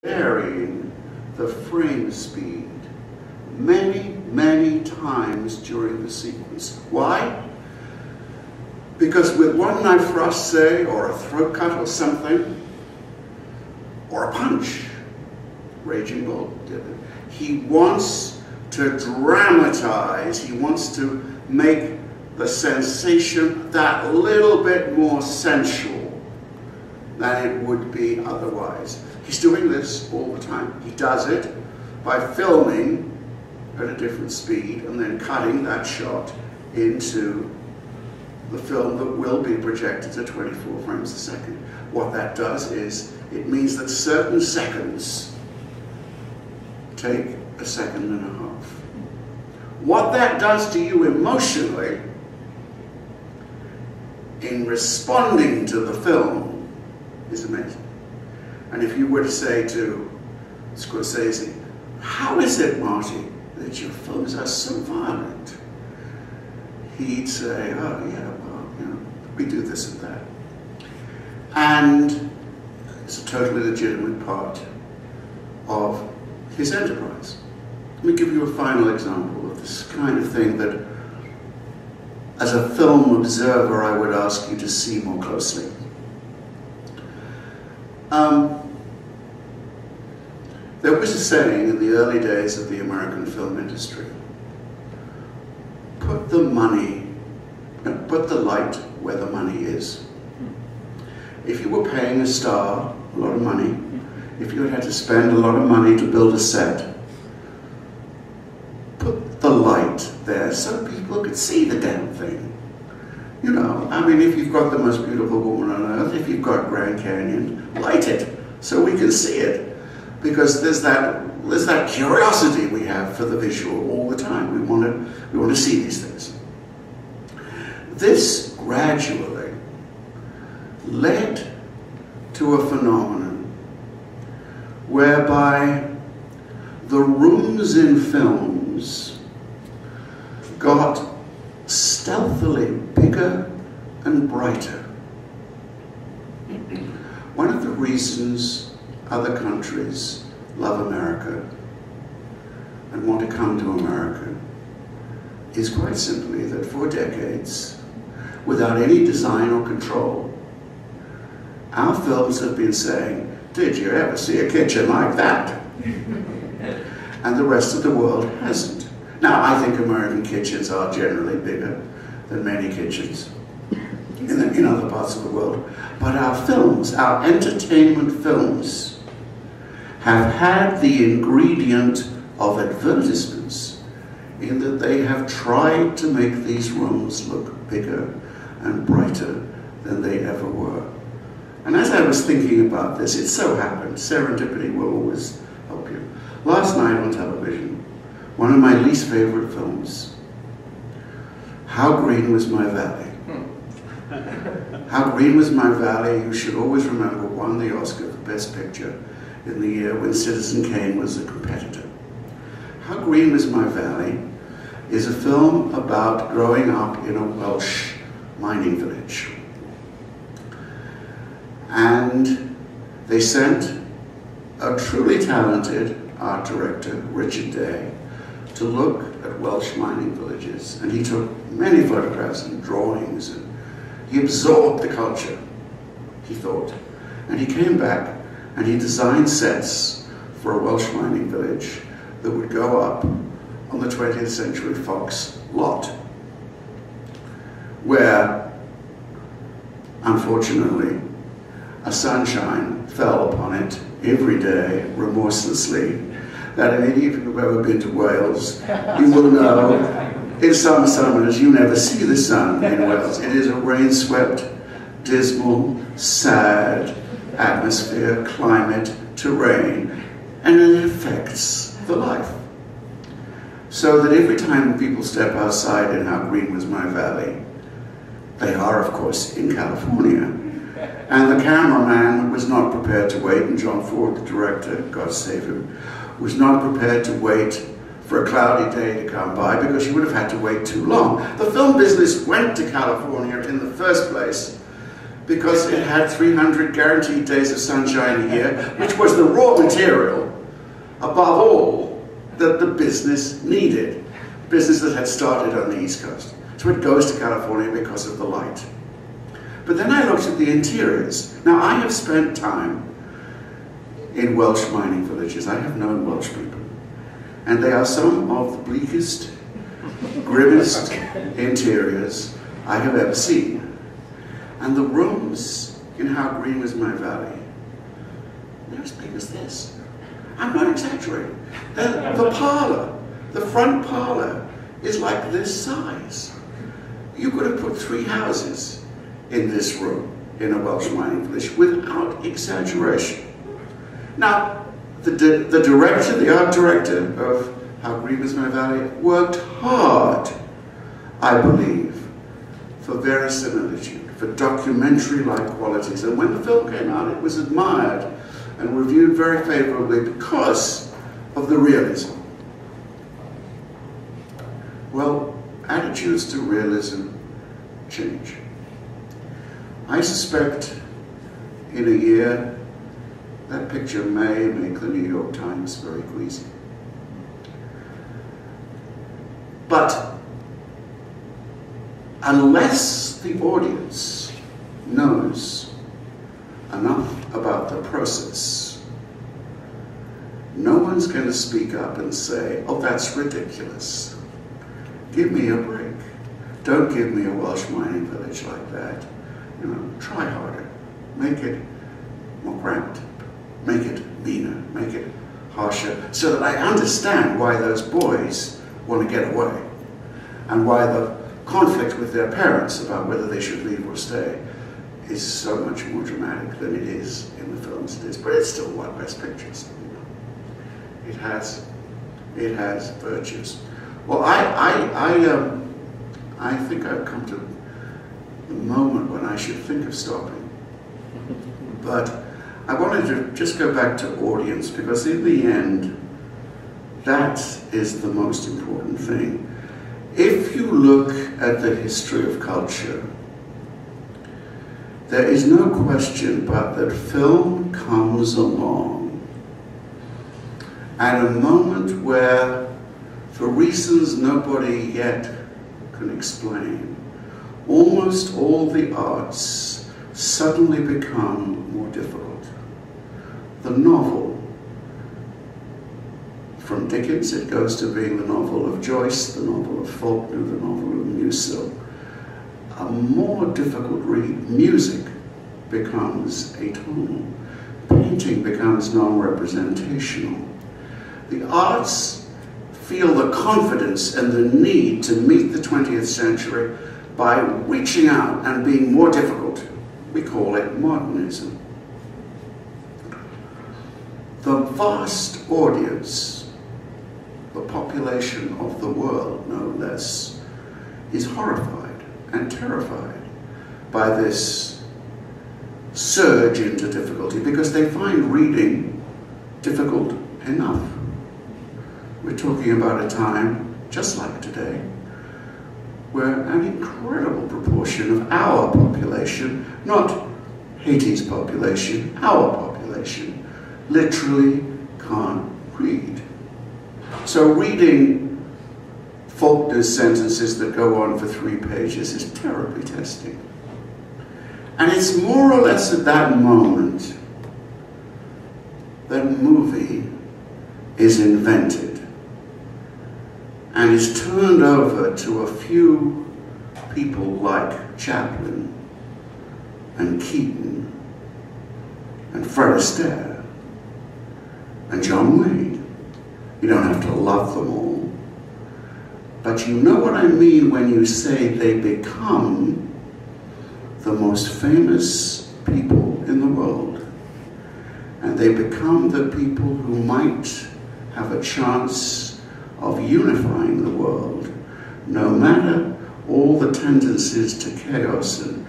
varying the frame speed many, many times during the sequence. Why? Because with one knife thrust, say, or a throat cut or something, or a punch, Raging Bull did it, he wants to dramatize, he wants to make the sensation that little bit more sensual than it would be otherwise. He's doing this all the time. He does it by filming at a different speed and then cutting that shot into the film that will be projected at 24 frames a second. What that does is, it means that certain seconds take a second and a half. What that does to you emotionally in responding to the film is amazing. And if you were to say to Scorsese, how is it, Marty, that your films are so violent? He'd say, oh yeah, well, you know, we do this and that. And it's a totally legitimate part of his enterprise. Let me give you a final example of this kind of thing that, as a film observer, I would ask you to see more closely. There was a saying in the early days of the American film industry: put the light where the money is. If you were paying a star a lot of money, if you had to spend a lot of money to build a set, put the light there so people could see the damn thing. You know, I mean, if you've got the most beautiful woman on earth, if you've got Grand Canyon, light it so we can see it. Because there's that curiosity we have for the visual all the time. We want to see these things. This gradually led to a phenomenon whereby the rooms in films got stealthily bigger and brighter. One of the reasons other countries love America and want to come to America is quite simply that for decades, without any design or control, our films have been saying, did you ever see a kitchen like that? And the rest of the world hasn't. Now, I think American kitchens are generally bigger than many kitchens in other parts of the world. But our films, our entertainment films, have had the ingredient of advertisements in that they have tried to make these rooms look bigger and brighter than they ever were. And as I was thinking about this, it so happened, serendipity will always help you. Last night on television, one of my least favorite films, How Green Was My Valley. How Green Was My Valley, you should always remember, won the Oscar for Best Picture in the year when Citizen Kane was a competitor. How Green Was My Valley is a film about growing up in a Welsh mining village. And they sent a truly talented art director, Richard Day, to look at Welsh mining villages. And he took many photographs and drawings, and he absorbed the culture, he thought. And he came back and he designed sets for a Welsh mining village that would go up on the 20th Century Fox lot, where, unfortunately, a sunshine fell upon it every day, remorselessly, that if any of you have ever been to Wales, you will know, in some summers, you never see the sun in Wales. It is a rain-swept, dismal, sad atmosphere, climate, terrain, and it affects the life. So that every time people step outside in How Green Was My Valley, they are, of course, in California. And the cameraman was not prepared to wait, and John Ford, the director, God save him, was not prepared to wait for a cloudy day to come by, because you would have had to wait too long. The film business went to California in the first place because it had 300 guaranteed days of sunshine a year, which was the raw material, above all, that the business needed. Business that had started on the East Coast. So it goes to California because of the light. But then I looked at the interiors. Now, I have spent time in Welsh mining villages. I have known Welsh people. And they are some of the bleakest, grimmest interiors I have ever seen. And the rooms in How Green Was My Valley, they're as big as this. I'm not exaggerating. The parlor, the front parlor, is like this size. You could have put 3 houses in this room in a Welsh mining village without exaggeration. Now, the director, the art director of How Green Was My Valley, worked hard, I believe, for verisimilitude, for documentary-like qualities. And when the film came out, it was admired and reviewed very favorably because of the realism. Well, attitudes to realism change. I suspect in a year that picture may make the New York Times very queasy. But unless the audience knows enough about the process, no one's going to speak up and say, oh, that's ridiculous. Give me a break. Don't give me a Welsh mining village like that. You know, try harder. Make it more cramped. Make it meaner. Make it harsher. So that I understand why those boys want to get away. And why the conflict with their parents about whether they should leave or stay is so much more dramatic than it is in the films it is. But it's still one of the best pictures. You know. It has virtues. Well, I think I've come to the moment when I should think of stopping. But I wanted to just go back to audience, because in the end, that is the most important thing. If you look at the history of culture, there is no question but that film comes along at a moment where, for reasons nobody yet can explain, almost all the arts suddenly become more difficult. The novel, from Dickens it goes to being the novel of Joyce, the novel of Faulkner, the novel of Musil, a more difficult read. Music becomes atonal. Painting becomes non-representational. The arts feel the confidence and the need to meet the 20th century by reaching out and being more difficult. We call it modernism. The vast audience, the population of the world, no less, is horrified and terrified by this surge into difficulty, because they find reading difficult enough. We're talking about a time, just like today, where an incredible proportion of our population, not Haiti's population, our population, literally can't read. So reading Faulkner's sentences that go on for 3 pages is terribly testing. And it's more or less at that moment that movie is invented and is turned over to a few people like Chaplin and Keaton and Fred Astaire and John Wayne. You don't have to love them all, but you know what I mean when you say they become the most famous people in the world, and they become the people who might have a chance of unifying the world, no matter all the tendencies to chaos and